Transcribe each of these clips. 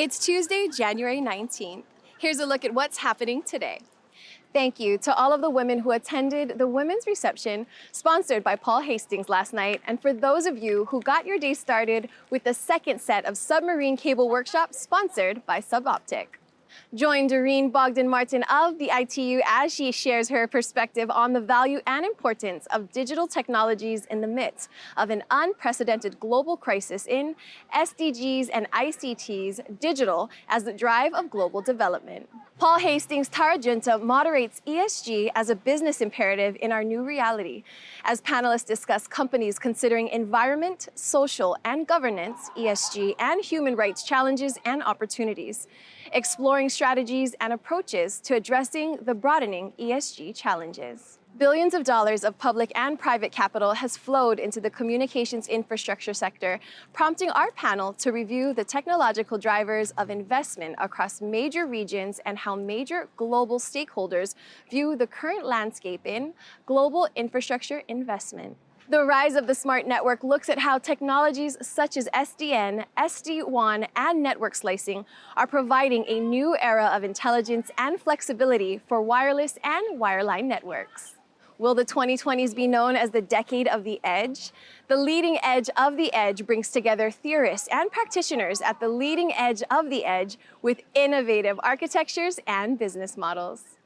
It's Tuesday, January 19th. Here's a look at what's happening today. Thank you to all of the women who attended the women's reception sponsored by Paul Hastings last night, and for those of you who got your day started with the second set of Submarine Cable Workshop sponsored by SubOptic. Join Doreen Bogdan-Martin of the ITU as she shares her perspective on the value and importance of digital technologies in the midst of an unprecedented global crisis in SDGs and ICT's digital as the drive of global development. Paul Hastings Tarajunta moderates ESG as a business imperative in our new reality, as panelists discuss companies considering environment, social, and governance, ESG, and human rights challenges and opportunities, exploring strategies and approaches to addressing the broadening ESG challenges. Billions of dollars of public and private capital has flowed into the communications infrastructure sector, prompting our panel to review the technological drivers of investment across major regions and how major global stakeholders view the current landscape in global infrastructure investment. The rise of the smart network looks at how technologies such as SDN, SD-WAN, and network slicing are providing a new era of intelligence and flexibility for wireless and wireline networks. Will the 2020s be known as the decade of the edge? The leading edge of the edge brings together theorists and practitioners at the leading edge of the edge with innovative architectures and business models.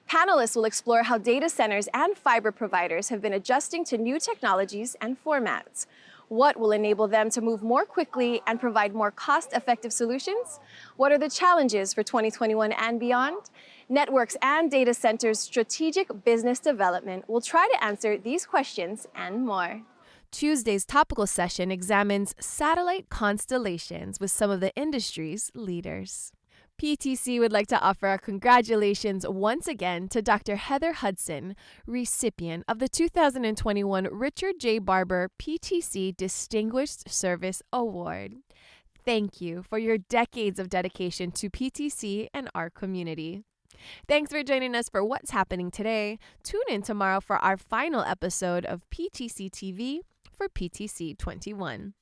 Panelists will explore how data centers and fiber providers have been adjusting to new technologies and formats. What will enable them to move more quickly and provide more cost-effective solutions? What are the challenges for 2021 and beyond? Networks and data centers' strategic business development will try to answer these questions and more. Tuesday's topical session examines satellite constellations with some of the industry's leaders. PTC would like to offer our congratulations once again to Dr. Heather Hudson, recipient of the 2021 Richard J. Barber PTC Distinguished Service Award. Thank you for your decades of dedication to PTC and our community. Thanks for joining us for What's Happening Today. Tune in tomorrow for our final episode of PTC TV for PTC'21.